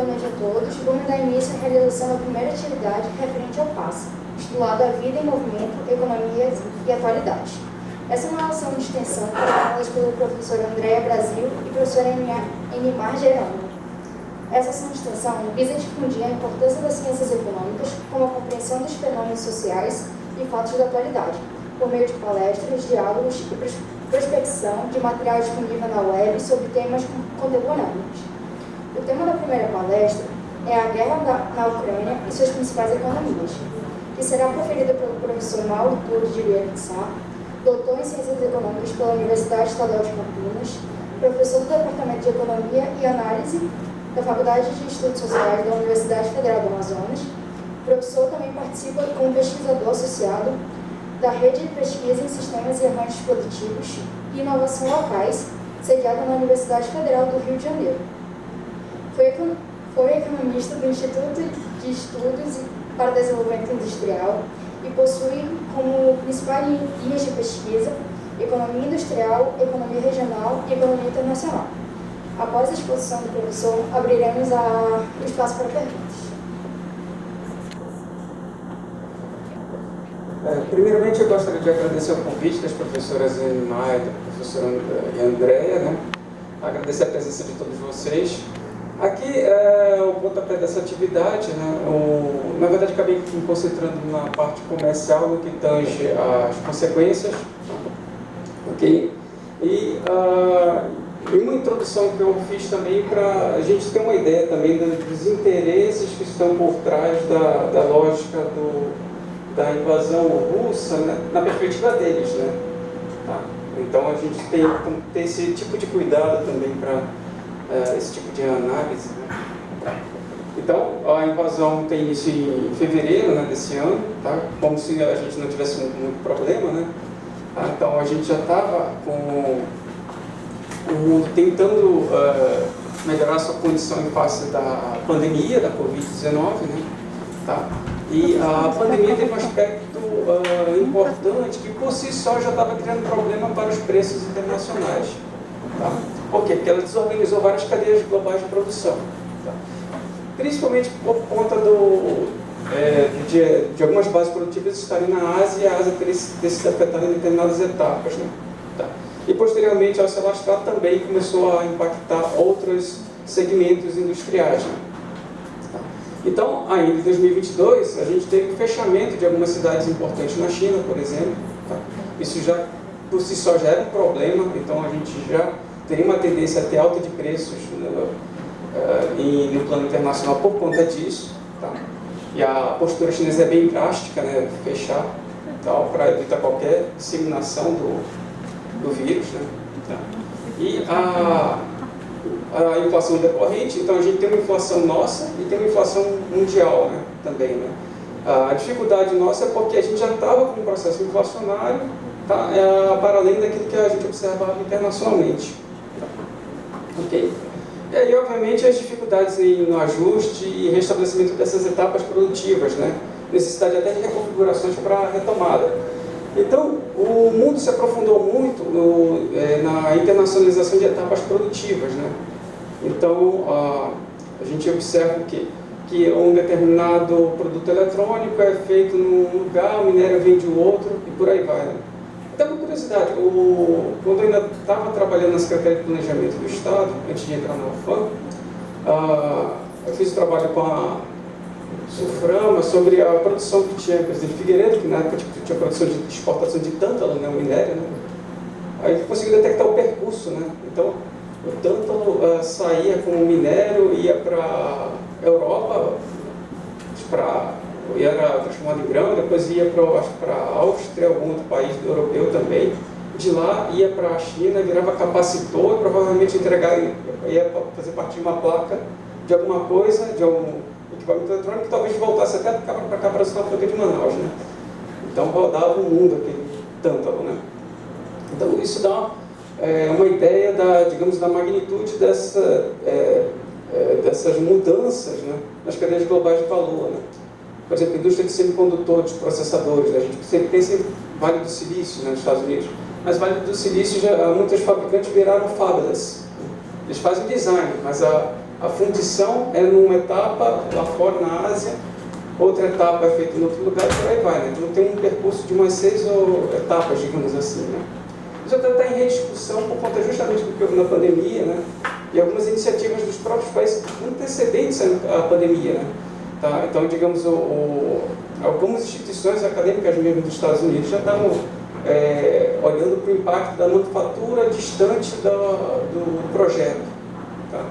boa noite a todos. Vamos dar início à realização da primeira atividade referente ao PASSE, estudado a vida em movimento, economia e atualidade. Essa é uma ação de extensão coordenada pelo professor Andréa Brasil e professora Enimar Gerando. Essa ação de extensão visa difundir a importância das ciências econômicas como a compreensão dos fenômenos sociais e fatos da atualidade, por meio de palestras, diálogos e prospecção de material disponível na web sobre temas contemporâneos. O tema da primeira palestra é a guerra na Ucrânia e suas principais economias, que será proferida pelo professor Mauro Túlio de Bianchar, doutor em Ciências Econômicas pela Universidade Estadual de Campinas, professor do Departamento de Economia e Análise da Faculdade de Estudos Sociais da Universidade Federal do Amazonas. O professor também participa como pesquisador associado da Rede de Pesquisa em Sistemas e Arranjos Produtivos e Inovação Locais, sediada na Universidade Federal do Rio de Janeiro. Foi economista do Instituto de Estudos para Desenvolvimento Industrial e possui como principais linhas de pesquisa Economia Industrial, Economia Regional e Economia Internacional. Após a exposição do professor, abriremos o espaço para perguntas. Primeiramente, eu gostaria de agradecer o convite das professoras Enimar e da professora Andréa, né? Agradecer a presença de todos vocês. Aqui é o pontapé dessa atividade, né? Na verdade, acabei me concentrando na parte comercial, no que tange as consequências, ok? E uma introdução que eu fiz também para a gente ter uma ideia também dos interesses que estão por trás da lógica da invasão russa, né? Na perspectiva deles, né? Tá? Então a gente tem que ter esse tipo de cuidado também para esse tipo de análise, né? Tá. Então, a invasão tem início em fevereiro, né, desse ano, tá? Como se a gente não tivesse muito problema, né? Então, a gente já estava tentando melhorar a sua condição em face da pandemia, da Covid-19, né? Tá? E a pandemia teve um aspecto importante que, por si só, já estava criando problema para os preços internacionais. Tá? Por quê? Porque ela desorganizou várias cadeias globais de produção. Tá? Principalmente por conta de algumas bases produtivas estarem na Ásia e a Ásia ter sido afetada em determinadas etapas. Né? Tá? E posteriormente, ao se alastrar, também começou a impactar outros segmentos industriais. Né? Tá? Então, ainda em 2022, a gente teve o fechamento de algumas cidades importantes na China, por exemplo. Tá? Isso já, por si só, já era um problema, então a gente já teria uma tendência a ter alta de preços no plano internacional por conta disso. Tá? E a postura chinesa é bem drástica, né? Fechar para evitar qualquer disseminação do vírus. Né? Tá? E a inflação decorrente, então a gente tem uma inflação nossa e tem uma inflação mundial, né? Também. Né? A dificuldade nossa é porque a gente já estava com um processo inflacionário, tá? Para além daquilo que a gente observava internacionalmente. Ok? E aí, obviamente, as dificuldades no ajuste e restabelecimento dessas etapas produtivas, né? Necessidade até de reconfigurações para a retomada. Então, o mundo se aprofundou muito na internacionalização de etapas produtivas, né? Então, a gente observa que um determinado produto eletrônico é feito num lugar, o minério vem de outro e por aí vai. Né? Até uma curiosidade, quando eu ainda estava trabalhando na Secretaria de Planejamento do Estado, antes de entrar na UFAM, eu fiz trabalho com a Sulframa sobre a produção que tinha em Presidente Figueiredo, que na época tinha produção de exportação de tântalo, né, o minério, né? Aí ele conseguiu detectar o percurso, né? Então, o tântalo saía com o minério, ia para a Europa, era transformado em grão, depois ia para a Áustria, algum outro país europeu também. De lá ia para a China, virava capacitor e provavelmente ia fazer parte de uma placa de alguma coisa, de algum equipamento eletrônico, que talvez voltasse até para cá, para a Zona Franca de Manaus. Né? Então rodava o mundo aquele tântalo. Né? Então isso dá uma ideia da magnitude dessas mudanças, né? Nas cadeias globais de valor. Né? Por exemplo, a indústria de semicondutores, processadores, né? A gente sempre pensa em Vale do Silício, né, nos Estados Unidos, mas Vale do Silício, muitos fabricantes viraram fabless. Eles fazem design, mas a A fundição é numa etapa lá fora na Ásia, outra etapa é feita em outro lugar, e por aí vai, né? Então tem um percurso de umas 6 etapas, digamos assim, né? Isso até está em rediscussão por conta justamente do que houve na pandemia, né? E algumas iniciativas dos próprios países antecedentes à pandemia, né? Tá? Então, digamos, algumas instituições acadêmicas mesmo dos Estados Unidos já estavam olhando para o impacto da manufatura distante do projeto. Tá?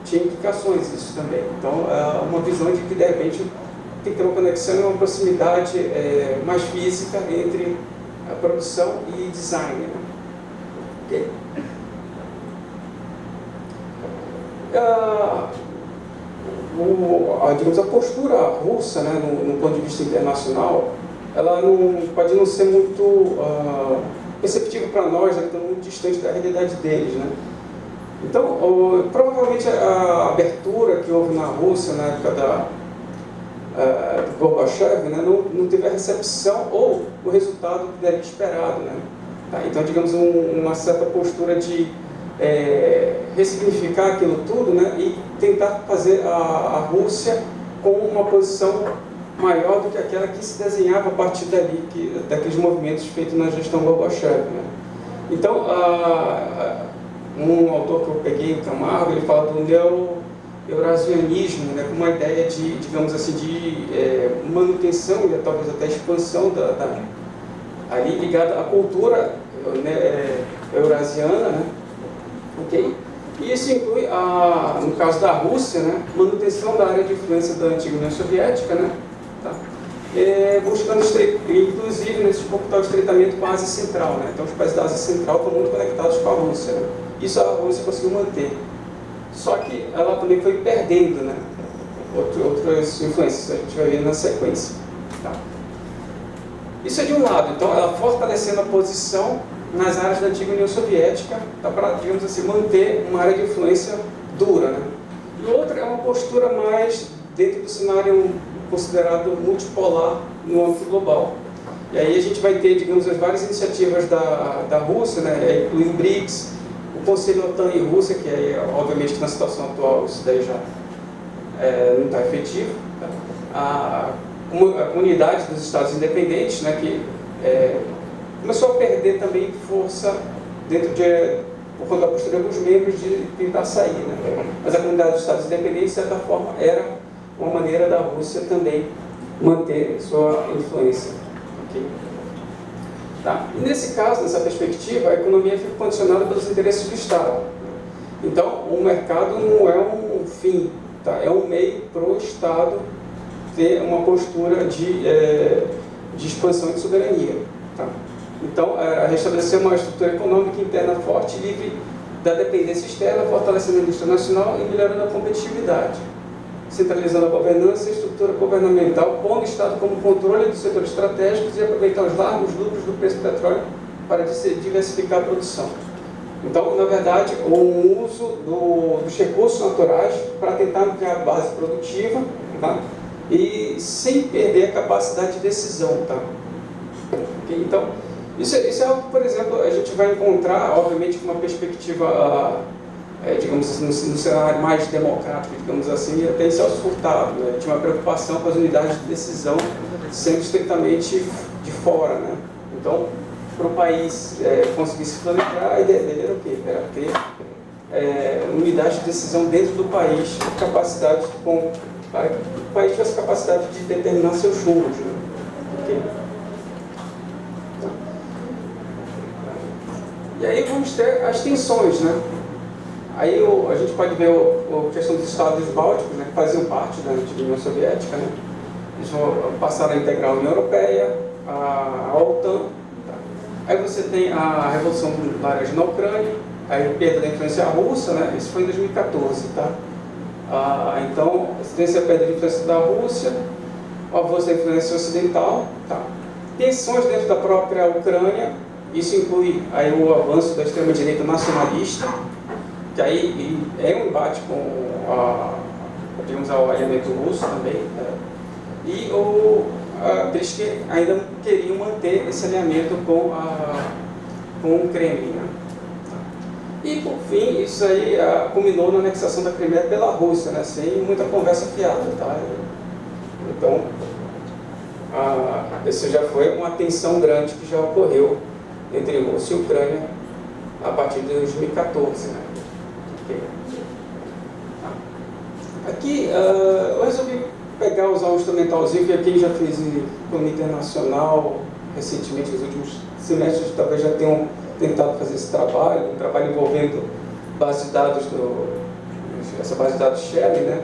Tinha implicações isso também. Então, uma visão de que, de repente, tem que ter uma conexão e uma proximidade mais física entre a produção e design. Né? Okay. Digamos, a postura russa, né, no ponto de vista internacional, ela pode não ser muito perceptível para nós, né, muito distante da realidade deles. Né? Então, provavelmente a abertura que houve na Rússia na época do Gorbachev, né, não teve a recepção ou o resultado que era esperado. Né? Tá? Então, digamos, uma certa postura de ressignificar aquilo tudo, né, e tentar fazer a Rússia com uma posição maior do que aquela que se desenhava a partir daqueles movimentos feitos na gestão Gorbachev. Né. Então, um autor que eu peguei, o Camargo, ele fala do neo-eurasianismo, né, com uma ideia de, digamos assim, de manutenção e talvez até expansão ali ligada à cultura eurasiana, né. Okay. E isso inclui, no caso da Rússia, né, manutenção da área de influência da antiga União Soviética, né, tá? Buscando, inclusive, nesse tal estreitamento com a Ásia Central. Né? Então, os países da Ásia Central estão muito conectados com a Rússia. Né? Isso a Rússia conseguiu manter. Só que ela também foi perdendo, né, outras influências, a gente vai ver na sequência. Tá? Isso é de um lado. Então, ela fortalecendo a posição nas áreas da antiga União Soviética, tá, para, digamos assim, manter uma área de influência dura. Né? E outra é uma postura mais dentro do cenário considerado multipolar no âmbito global. E aí a gente vai ter, digamos, as várias iniciativas da Rússia, né, incluindo o BRICS, o Conselho OTAN e Rússia, que aí, obviamente, que na situação atual isso daí já não está efetivo. Tá? A comunidade dos Estados Independentes, né, que começou a perder também força por conta da postura dos membros de tentar sair. Né? Mas a comunidade dos Estados Independentes, de certa forma, era uma maneira da Rússia também manter sua influência. Okay? Tá? E nesse caso, nessa perspectiva, a economia fica condicionada pelos interesses do Estado. Então, o mercado não é um fim, tá? É um meio para o Estado ter uma postura de expansão e de soberania. Tá? Então, restabelecer uma estrutura econômica interna forte e livre da dependência externa, fortalecendo a indústria nacional e melhorando a competitividade, centralizando a governança e a estrutura governamental, pondo o Estado como controle dos setores estratégicos e aproveitar os largos lucros do preço do petróleo para diversificar a produção. Então, na verdade, o uso dos recursos naturais para tentar ampliar a base produtiva, tá? E sem perder a capacidade de decisão. Tá? Okay? Então, isso é algo que, por exemplo, a gente vai encontrar, obviamente, com uma perspectiva, digamos assim, no cenário mais democrático, digamos assim, até em Celso Furtado. Né? Tinha uma preocupação com as unidades de decisão sendo estritamente de fora. Né? Então, para o país conseguir se planejar, a ideia dele era o quê? Era ter unidade de decisão dentro do país, capacidade para que o país tivesse capacidade de determinar seus rumos. Né? Okay? E aí vamos ter as tensões, né? Aí a gente pode ver a questão dos estados bálticos, né, que faziam parte da antiga União Soviética, né? Eles passaram a integrar a União Europeia, a OTAN. Tá? Aí você tem a Revolução Laranja na Ucrânia, aí perda da influência russa, né? Isso foi em 2014, tá? Então, você tem essa perda de influência da Rússia, o avanço da influência ocidental, tá? Tensões dentro da própria Ucrânia. Isso inclui aí o avanço da extrema-direita nacionalista, que aí é um embate com digamos, o alinhamento russo também. Né? E eles que ainda queriam manter esse alinhamento com o Kremlin. Né? E, por fim, isso aí culminou na anexação da Crimeia pela Rússia, né, sem muita conversa fiada. Tá? Então, essa já foi uma tensão grande que já ocorreu entre Rússia e Ucrânia a partir de 2014. Né? Aqui, eu resolvi usar um instrumentalzinho que quem já fez economia internacional recentemente, nos últimos semestres, talvez já tenham tentado fazer esse trabalho, um trabalho envolvendo base de dados, essa base de dados Shelley, né?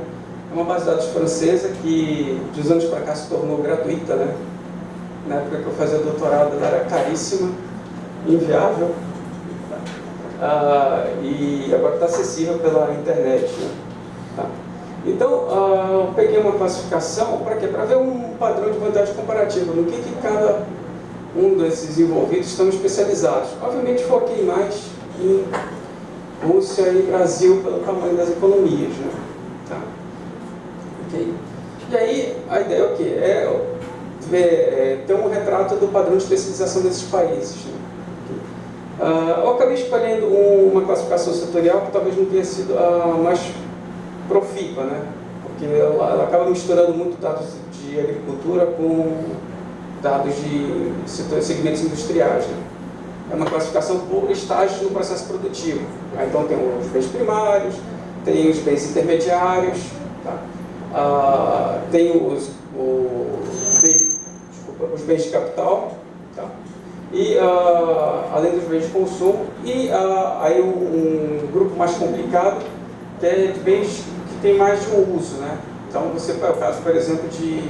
É uma base de dados francesa que, de uns anos para cá, se tornou gratuita, né? Na época que eu fazia doutorado, ela era caríssima, inviável, e agora está acessível pela internet. Né? Tá. Então, eu peguei uma classificação, para quê? Para ver um padrão de vantagem comparativa, no que cada um desses envolvidos estão especializados. Obviamente, foquei mais em Rússia e Brasil pelo tamanho das economias. Né? Tá. Okay. E aí, a ideia é o quê? Ter um retrato do padrão de especialização desses países. Né? Eu acabei escolhendo uma classificação setorial que talvez não tenha sido a mais profícua, né? Porque ela acaba misturando muito dados de agricultura com dados de segmentos industriais. Né? É uma classificação por estágios no processo produtivo. Então tem os bens primários, tem os bens intermediários, tá? Tem os bens de capital, tá? E além dos bens de consumo, e aí um grupo mais complicado, que é de bens que tem mais de um uso, né? Então você vai o caso, por exemplo, de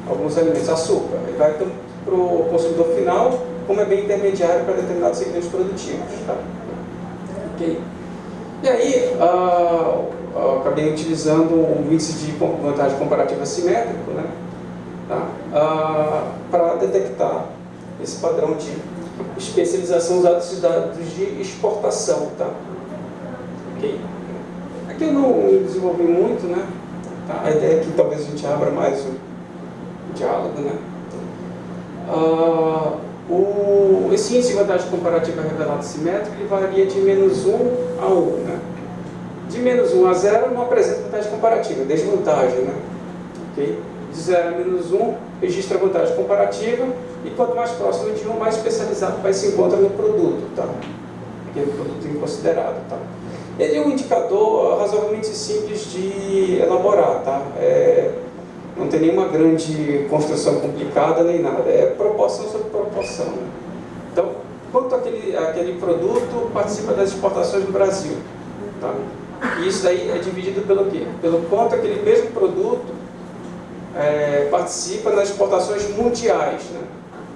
alguns alimentos, açúcar, ele vai para o consumidor final, como é bem intermediário para determinados segmentos produtivos, tá? Ok. E aí eu acabei utilizando um índice de vantagem comparativa assimétrico, né? Tá? Para detectar esse padrão de especialização usado esses dados de exportação, tá? Ok. Aqui eu não desenvolvi muito, né? Tá? A ideia é que talvez a gente abra mais o diálogo, né? Esse índice de vantagem comparativa revelado simétrico ele varia de -1 a 1, né? De -1 a 0 não apresenta vantagem comparativa, desvantagem, né? Okay? De 0 a -1 registra vantagem comparativa e quanto mais próximo de 1, mais especializado vai se encontra no produto, tá? Aquele produto considerado, tá? Ele é um indicador razoavelmente simples de elaborar, tá? Não tem nenhuma grande construção complicada nem nada, é proporção sobre proporção, né? Então, quanto aquele produto participa das exportações no Brasil, tá? E isso daí é dividido pelo quê? Pelo quanto aquele mesmo produto participa nas exportações mundiais, né?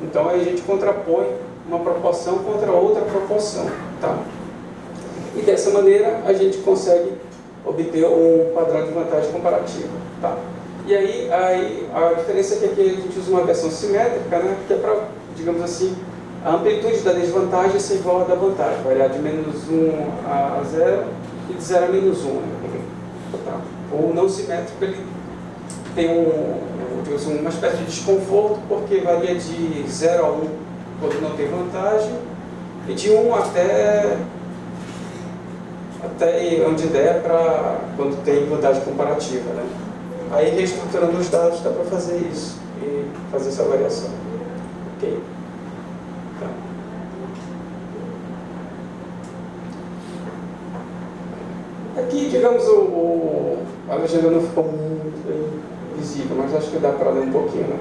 Então aí a gente contrapõe uma proporção contra outra proporção, tá? E dessa maneira a gente consegue obter um padrão de vantagem comparativa, tá? E aí a diferença é que aqui a gente usa uma versão simétrica, né? Que é para, digamos assim, a amplitude da desvantagem ser igual à da vantagem, variar de -1 a 0 e de 0 a -1, né? Tá? O não simétrico ele tem uma espécie de desconforto, porque varia de 0 a 1 quando não tem vantagem, e de 1 até onde der para quando tem vantagem comparativa, né? Aí, reestruturando os dados, dá para fazer isso e fazer essa variação. Ok? Tá. Aqui, digamos, a legenda não ficou muito bem visível, mas acho que dá para ler um pouquinho, né?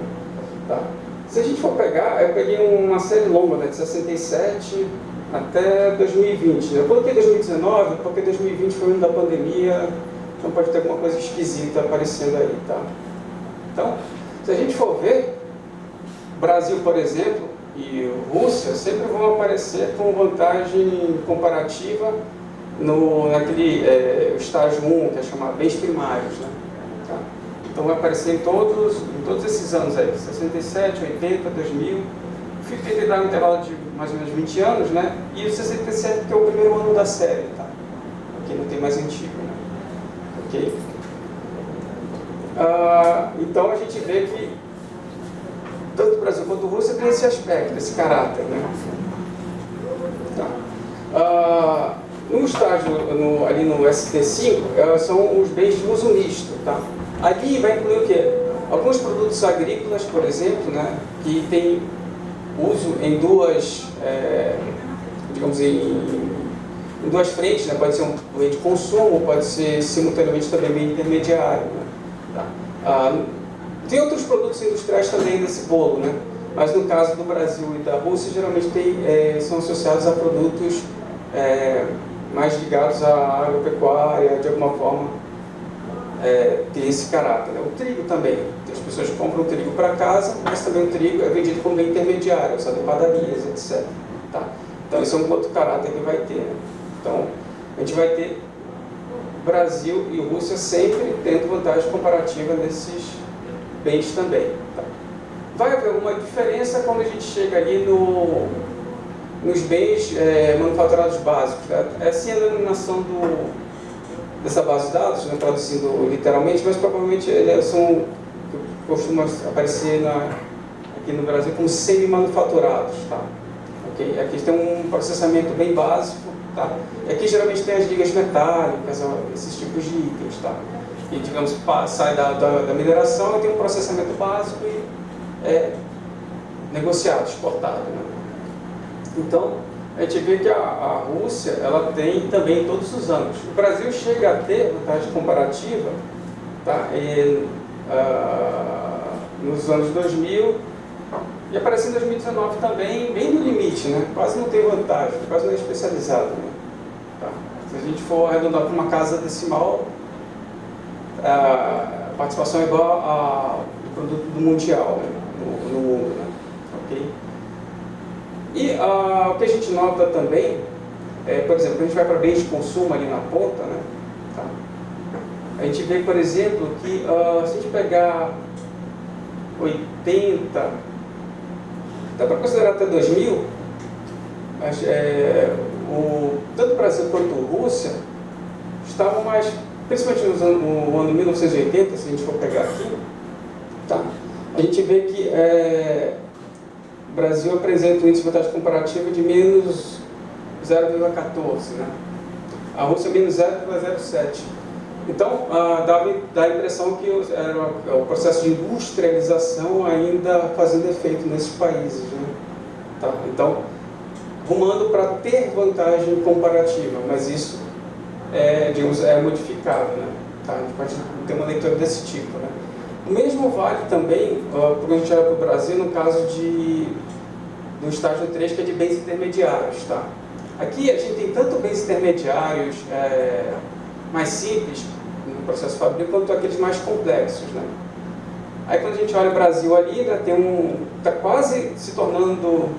Tá. Se a gente for pegar, eu peguei uma série longa, né, de 67 até 2020. Né? Eu coloquei 2019 porque 2020 foi o ano da pandemia, então pode ter alguma coisa esquisita aparecendo aí, tá? Então, se a gente for ver, Brasil, por exemplo, e Rússia sempre vão aparecer com vantagem comparativa naquele estágio 1, que é chamado bens primários, né? Tá? Então vai aparecer em todos esses anos aí, 67, 80, 2000. Fui tentar um intervalo de mais ou menos 20 anos, né? E o 67 que é o primeiro ano da série, tá? Aqui não tem mais antigo, né? Ok? Então a gente vê que tanto o Brasil quanto a Rússia tem esse aspecto, esse caráter, né? Tá. estágio ali no ST5 são os bens de uso misto. Tá? Ali vai incluir o quê? Alguns produtos agrícolas, por exemplo, né, que tem uso em duas, digamos, em duas frentes, né? Pode ser um bem de consumo, pode ser simultaneamente também bem intermediário. Né? Tá? Tem outros produtos industriais também nesse bolo, né? Mas no caso do Brasil e da Rússia, geralmente são associados a produtos mais ligados à agropecuária, de alguma forma tem esse caráter. Né? O trigo também. As pessoas compram o trigo para casa, mas também o trigo é vendido como bem intermediário, usado em padarias, etc. Tá? Então, isso é um outro caráter que vai ter. Né? Então, a gente vai ter Brasil e Rússia sempre tendo vantagem comparativa nesses bens também. Tá? Vai haver uma diferença quando a gente chega ali nos bens manufaturados básicos. Né? Essa é a denominação dessa base de dados, né, traduzindo literalmente, mas provavelmente eles costumam aparecer aqui no Brasil como semi-manufaturados. Tá? Okay? Aqui tem um processamento bem básico. Tá? E aqui geralmente tem as ligas metálicas, esses tipos de itens. Tá? E, digamos, sai da mineração e tem um processamento básico e é negociado, exportado. Né? Então, a gente vê que a Rússia ela tem também todos os anos. O Brasil chega a ter vantagem comparativa, tá? Nos anos 2000 e aparece em 2019 também, bem no limite, né? Quase não tem vantagem, quase não é especializado. Né? Tá? Se a gente for arredondar para uma casa decimal, a participação é igual ao produto do mundial, né? no mundo. Né? Okay? E o que a gente nota também, por exemplo, a gente vai para bens de consumo ali na ponta, né? Tá? A gente vê, por exemplo, que se a gente pegar 80, dá para considerar até 2000, mas tanto o Brasil quanto a Rússia estavam mais, principalmente no ano 1980, se a gente for pegar aqui, tá? A gente vê que o Brasil apresenta um índice de vantagem comparativa de menos 0,14, né? A Rússia menos 0,07. Então, dá a impressão que o processo de industrialização ainda fazendo efeito nesses países. Né? Tá? Então, rumando para ter vantagem comparativa, mas isso é modificado. Né? Tá? A gente pode ter uma leitura desse tipo. Né? O mesmo vale também, quando a gente olha para o Brasil, no caso do estágio 3, que é de bens intermediários. Tá? Aqui a gente tem tanto bens intermediários mais simples no processo fabril, quanto aqueles mais complexos. Né? Aí quando a gente olha o Brasil ali, né, está quase se tornando,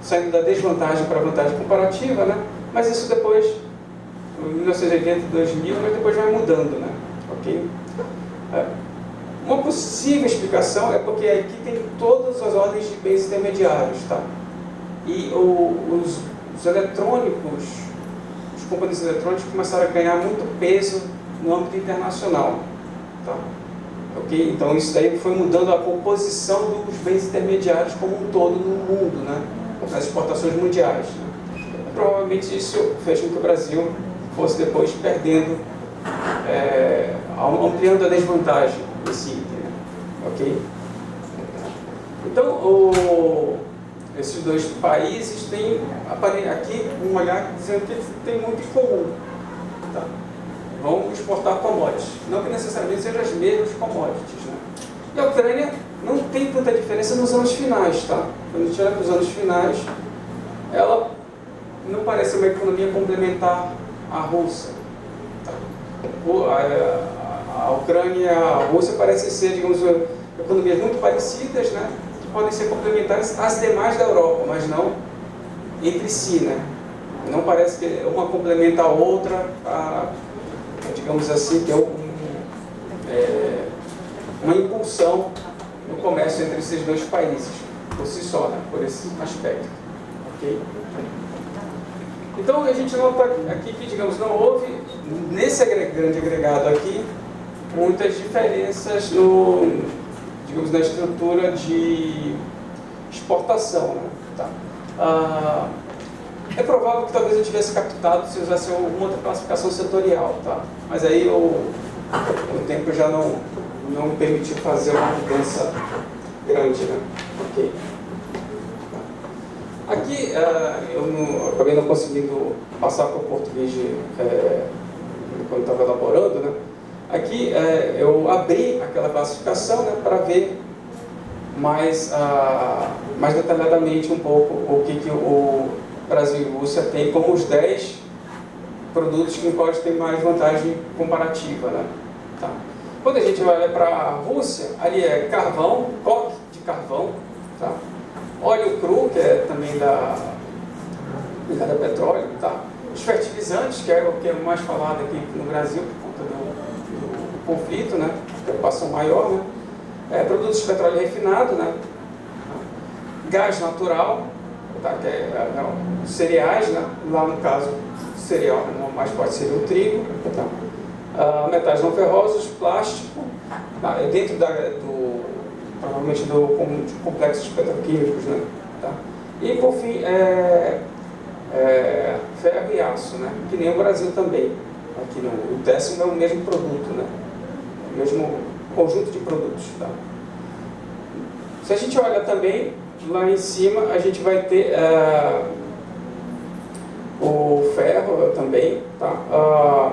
saindo da desvantagem para a vantagem comparativa, né? Mas isso depois, em 1980, 2000, mas depois vai mudando. Né? Okay? Uma possível explicação é porque aqui tem todas as ordens de bens intermediários. Tá? E os eletrônicos, os componentes eletrônicos começaram a ganhar muito peso no âmbito internacional. Tá? Okay? Então isso daí foi mudando a composição dos bens intermediários como um todo no mundo, né? Nas exportações mundiais. Né? Provavelmente isso fez com que o Brasil fosse depois perdendo, ampliando a desvantagem desse item. Né? Okay? Então, esses dois países têm aqui um olhar dizendo que eles têm muito em comum. Tá? Vão exportar commodities, não que necessariamente sejam as mesmas commodities. Né? E a Ucrânia não tem tanta diferença nos anos finais. Tá? Quando a gente olha para os anos finais, ela não parece uma economia complementar à Rússia. Tá? A Ucrânia e a Rússia parecem ser, digamos, economias muito parecidas, né? Podem ser complementares às demais da Europa, mas não entre si, né? Não parece que uma complementa a outra, digamos assim, ter uma impulsão no comércio entre esses dois países, por si só, né? Por esse aspecto. Okay? Então, a gente nota aqui que, digamos, não houve, nesse grande agregado aqui, muitas diferenças digamos, na estrutura de exportação. Né? Tá. É provável que talvez eu tivesse captado se usasse alguma outra classificação setorial, tá? Mas aí o tempo já não me permitiu fazer uma mudança grande, né? Ok. Aqui eu acabei não conseguindo passar para o português quando estava elaborando, né? Aqui eu abri aquela classificação, né, para ver mais detalhadamente um pouco o que o Brasil e Rússia têm como os 10 produtos que pode ter mais vantagem comparativa, né? Tá. Quando a gente olha para a Rússia, ali é carvão, coque de carvão, tá? Óleo cru, que é também ligado a petróleo, tá? Os fertilizantes, que é o que é mais falado aqui no Brasil por conta do conflito, né? Preocupação maior, né? Produtos de petróleo refinado, né? Gás natural, tá? Que cereais, né? Lá no caso, cereal, né? Mais forte seria o trigo, tá? Metais não ferrosos, plástico, tá? Dentro provavelmente de complexos petroquímicos, né? Tá? E por fim, ferro e aço, né? Que nem o Brasil também. Aqui o 10º é o mesmo produto, né? O mesmo conjunto de produtos, tá? Se a gente olha também, lá em cima a gente vai ter o ferro também, tá?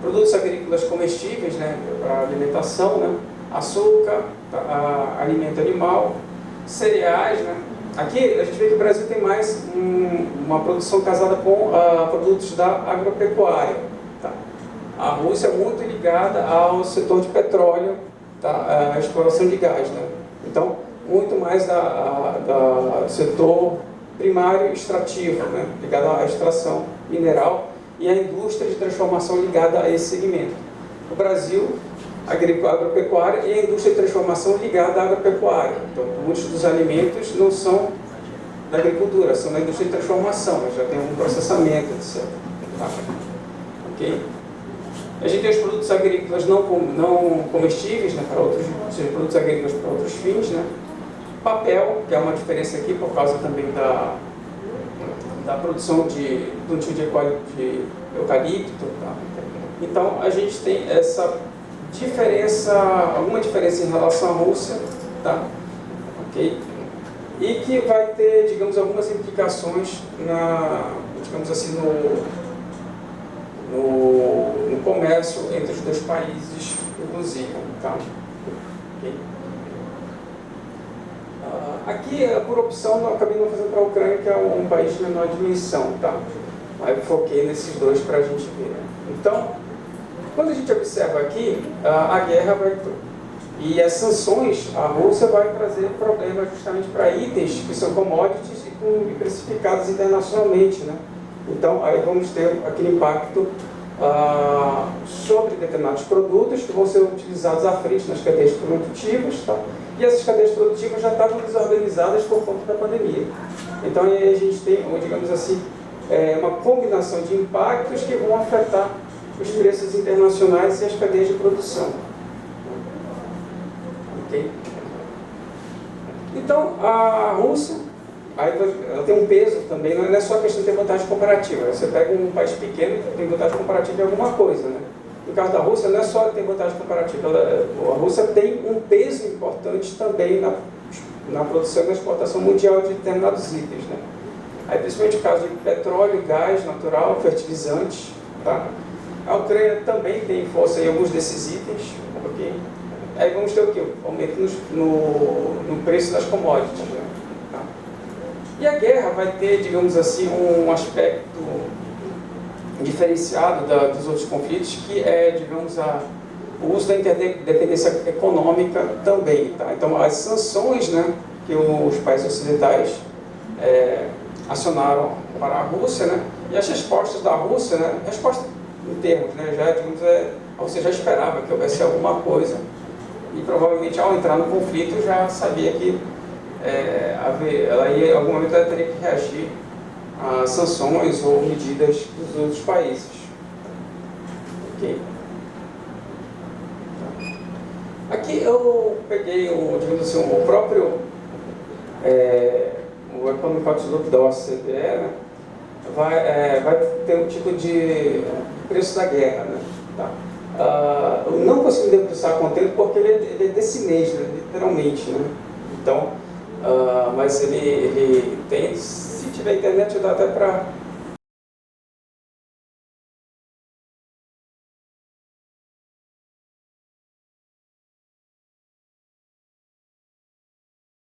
Produtos agrícolas comestíveis, né? Para alimentação, né? Açúcar, tá? Alimento animal, cereais, né? Aqui a gente vê que o Brasil tem mais uma produção casada com produtos da agropecuária, tá? A Rússia é muito ligada ao setor de petróleo, tá? A exploração de gás, né? Então, muito mais do setor primário extrativo, né? Ligado à extração mineral e à indústria de transformação ligada a esse segmento. O Brasil, agropecuária e a indústria de transformação ligada à agropecuária. Então, muitos dos alimentos não são da agricultura, são da indústria de transformação, já tem um processamento, etc. Tá? Ok? A gente tem os produtos agrícolas não comestíveis, né, para outros, ou seja, produtos agrícolas para outros fins, né? Papel, que é uma diferença aqui por causa também da produção de plantio de eucalipto. Tá? Então, a gente tem essa diferença, alguma diferença em relação à Rússia, tá? Ok? E que vai ter, digamos, algumas implicações digamos assim, no comércio entre os dois países, inclusive, tá? Okay? Aqui, por opção, eu acabei não fazendo para a Ucrânia, que é um país de menor dimensão, tá? Aí eu foquei nesses dois para a gente ver. Então, quando a gente observa aqui, a guerra e as sanções, a Rússia vai trazer problemas justamente para itens que são commodities e precificados internacionalmente, né? Então, aí vamos ter aquele impacto sobre determinados produtos que vão ser utilizados à frente nas cadeias produtivas, tá? E essas cadeias produtivas já estavam desorganizadas por conta da pandemia. Então, aí a gente tem, digamos assim, uma combinação de impactos que vão afetar os preços internacionais e as cadeias de produção. Okay? Então, a Rússia, ela tem um peso também, não é só a questão de ter vantagem comparativa. Você pega um país pequeno que tem vantagem comparativa em alguma coisa, né? No caso da Rússia, não é só ter vantagem comparativa, a Rússia tem um peso importante também na produção e na exportação mundial de determinados itens, né? Aí, principalmente no caso de petróleo, gás natural, fertilizantes, tá? A Ucrânia também tem força em alguns desses itens, ok? Aí vamos ter o quê? Aumento no preço das commodities, né? Tá? E a guerra vai ter, digamos assim, um aspecto diferenciado dos outros conflitos, que é, digamos, o uso da interdependência econômica também, tá? Então, as sanções, né, que os países ocidentais acionaram para a Rússia, né, e as respostas da Rússia, né, resposta em termos, né, já, digamos, você já esperava que houvesse alguma coisa e provavelmente ao entrar no conflito já sabia que ela ia, em algum momento ela teria que reagir a sanções ou medidas dos outros países. Ok? Aqui eu peguei digamos assim, o próprio o Economic Outlook da OCDE, né? vai ter um tipo de preço da guerra, né? Tá? Eu não consigo debruçar contento porque ele é desse mês, né? Literalmente, né? Então, mas ele tem, se tiver internet, dá até para